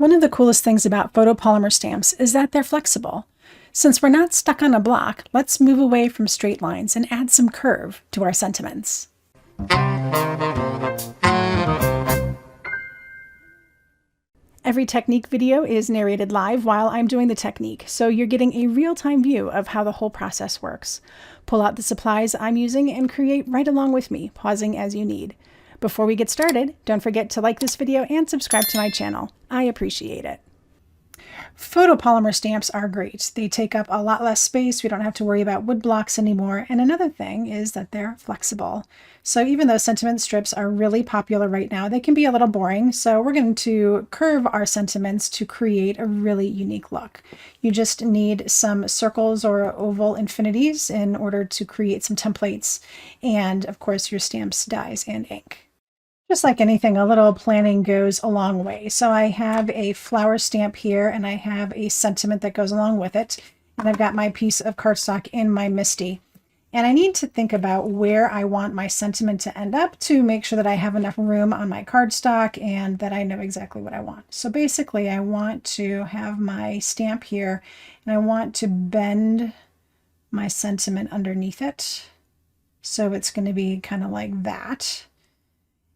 One of the coolest things about photopolymer stamps is that they're flexible. Since we're not stuck on a block, let's move away from straight lines and add some curve to our sentiments. Every technique video is narrated live while I'm doing the technique, so you're getting a real-time view of how the whole process works. Pull out the supplies I'm using and create right along with me, pausing as you need. Before we get started, don't forget to like this video and subscribe to my channel. I appreciate it. Photopolymer stamps are great. They take up a lot less space. We don't have to worry about wood blocks anymore. And another thing is that they're flexible. So even though sentiment strips are really popular right now, they can be a little boring. So we're going to curve our sentiments to create a really unique look. You just need some circles or oval infinities in order to create some templates. And of course, your stamps, dies, and ink. Just like anything, a little planning goes a long way. So I have a flower stamp here and I have a sentiment that goes along with it. And I've got my piece of cardstock in my MISTI. And I need to think about where I want my sentiment to end up to make sure that I have enough room on my cardstock and that I know exactly what I want. So basically I want to have my stamp here and I want to bend my sentiment underneath it. So it's going to be kind of like that.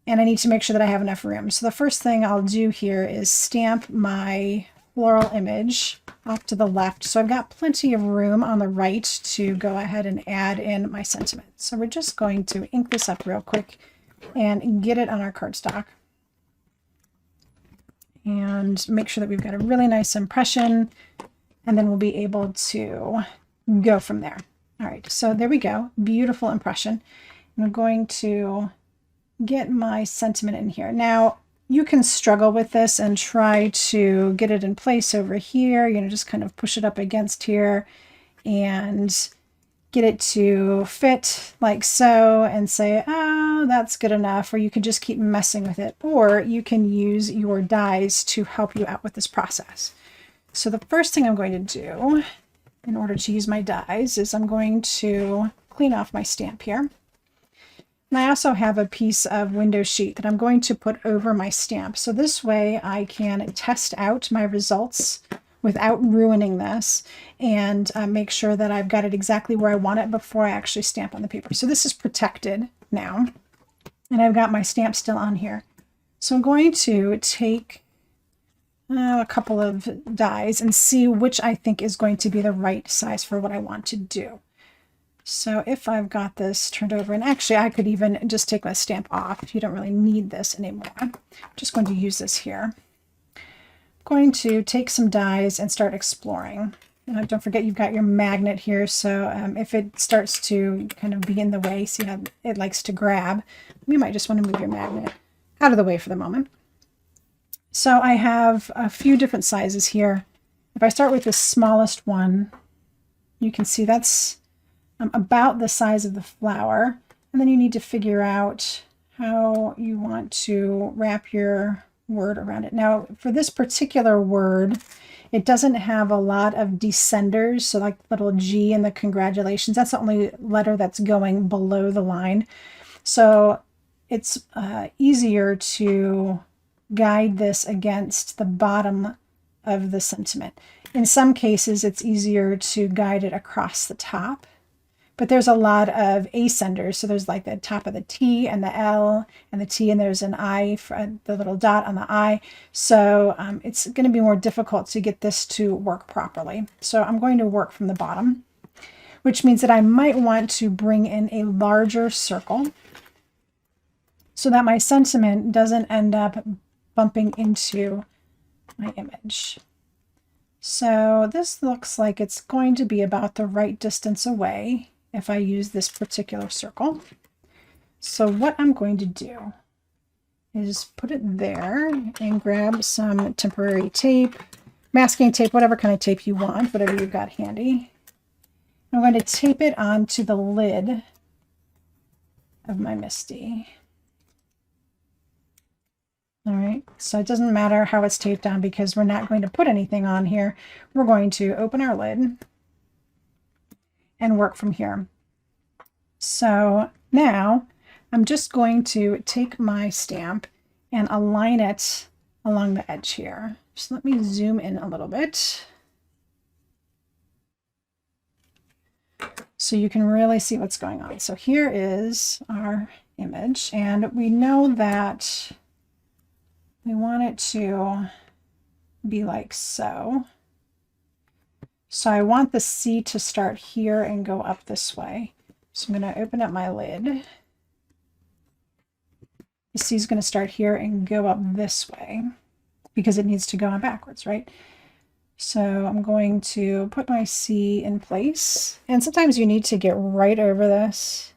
And I need to make sure that I have enough room. So the first thing I'll do here is stamp my floral image off to the left. So I've got plenty of room on the right to go ahead and add in my sentiment. So we're just going to ink this up real quick and get it on our cardstock. And make sure that we've got a really nice impression. And then we'll be able to go from there. All right, so there we go. Beautiful impression. And I'm going to get my sentiment in here. Now, you can struggle with this and try to get it in place over here, just kind of push it up against here and get it to fit like so and say, oh, that's good enough. Or you can just keep messing with it. Or you can use your dies to help you out with this process. So the first thing I'm going to do in order to use my dies is I'm going to clean off my stamp here. And I also have a piece of window sheet that I'm going to put over my stamp. So this way I can test out my results without ruining this and make sure that I've got it exactly where I want it before I actually stamp on the paper. So this is protected now. And I've got my stamp still on here. So I'm going to take a couple of dies and see which I think is going to be the right size for what I want to do. So if I've got this turned over, and actually I could even just take my stamp off. You don't really need this anymore. I'm just going to use this here. I'm going to take some dies and start exploring. Don't forget you've got your magnet here, so if it starts to kind of be in the way, see how it likes to grab, you might just want to move your magnet out of the way for the moment. So I have a few different sizes here. If I start with the smallest one, you can see that's about the size of the flower, and then you need to figure out how you want to wrap your word around it. Now for this particular word, it doesn't have a lot of descenders, so like little G in the congratulations, that's the only letter that's going below the line. So it's easier to guide this against the bottom of the sentiment. In some cases it's easier to guide it across the top. But there's a lot of ascenders. So there's like the top of the T and the L and the T, and there's an I for the little dot on the I. So it's going to be more difficult to get this to work properly. So I'm going to work from the bottom, which means that I might want to bring in a larger circle so that my sentiment doesn't end up bumping into my image. So this looks like it's going to be about the right distance away if I use this particular circle. So what I'm going to do is put it there and grab some temporary tape, masking tape, whatever kind of tape you want, whatever you've got handy. I'm going to tape it onto the lid of my MISTI. All right, so it doesn't matter how it's taped on because we're not going to put anything on here. We're going to open our lid and work from here. So now I'm just going to take my stamp and align it along the edge here. Just let me zoom in a little bit so you can really see what's going on. So here is our image, and we know that we want it to be like so. So I want the C to start here and go up this way. So I'm going to open up my lid. The C is going to start here and go up this way because it needs to go on backwards, right? So I'm going to put my C in place. And sometimes you need to get right over this.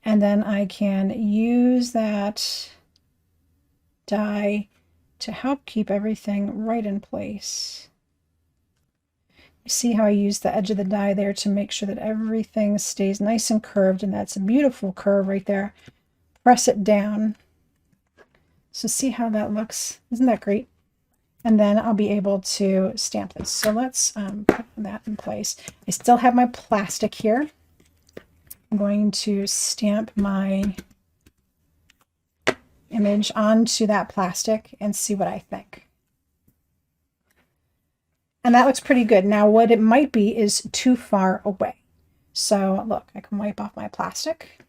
And then I can use that die to help keep everything right in place. You see how I use the edge of the die there to make sure that everything stays nice and curved, and that's a beautiful curve right there. Press it down. So see how that looks? Isn't that great? And then I'll be able to stamp this. So let's put that in place. I still have my plastic here. I'm going to stamp my image onto that plastic and see what I think. And that looks pretty good. Now what it might be is too far away. So look, I can wipe off my plastic.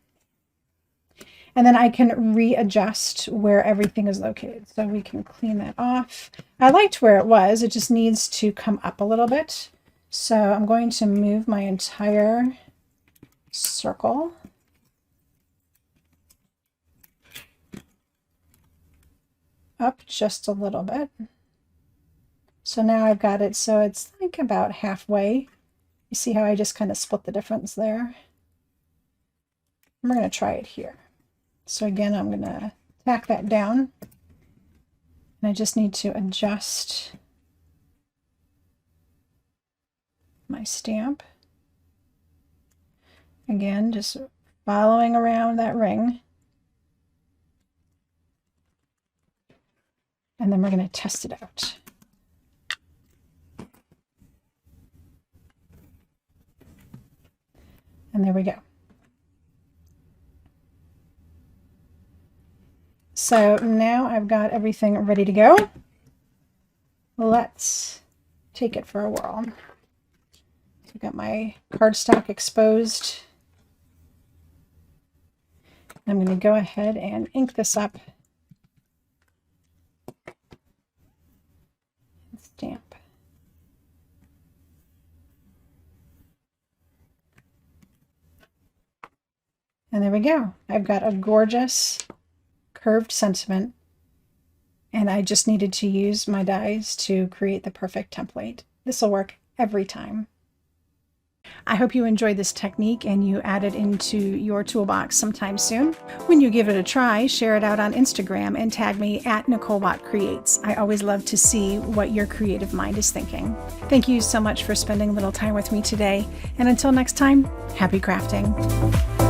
And then I can readjust where everything is located. So we can clean that off. I liked where it was. It just needs to come up a little bit. So I'm going to move my entire circle up just a little bit. So now I've got it so it's like about halfway. You see how I just kind of split the difference there? And we're going to try it here. So again, I'm going to tack that down. And I just need to adjust my stamp. Again, just following around that ring. And then we're going to test it out. And there we go. So now I've got everything ready to go. Let's take it for a whirl. I've got my cardstock exposed. I'm going to go ahead and ink this up. And stamp. And there we go. I've got a gorgeous curved sentiment, and I just needed to use my dies to create the perfect template. This will work every time. I hope you enjoyed this technique and you add it into your toolbox sometime soon. When you give it a try, share it out on Instagram and tag me at NicoleWattCreates. I always love to see what your creative mind is thinking. Thank you so much for spending a little time with me today, and until next time, happy crafting.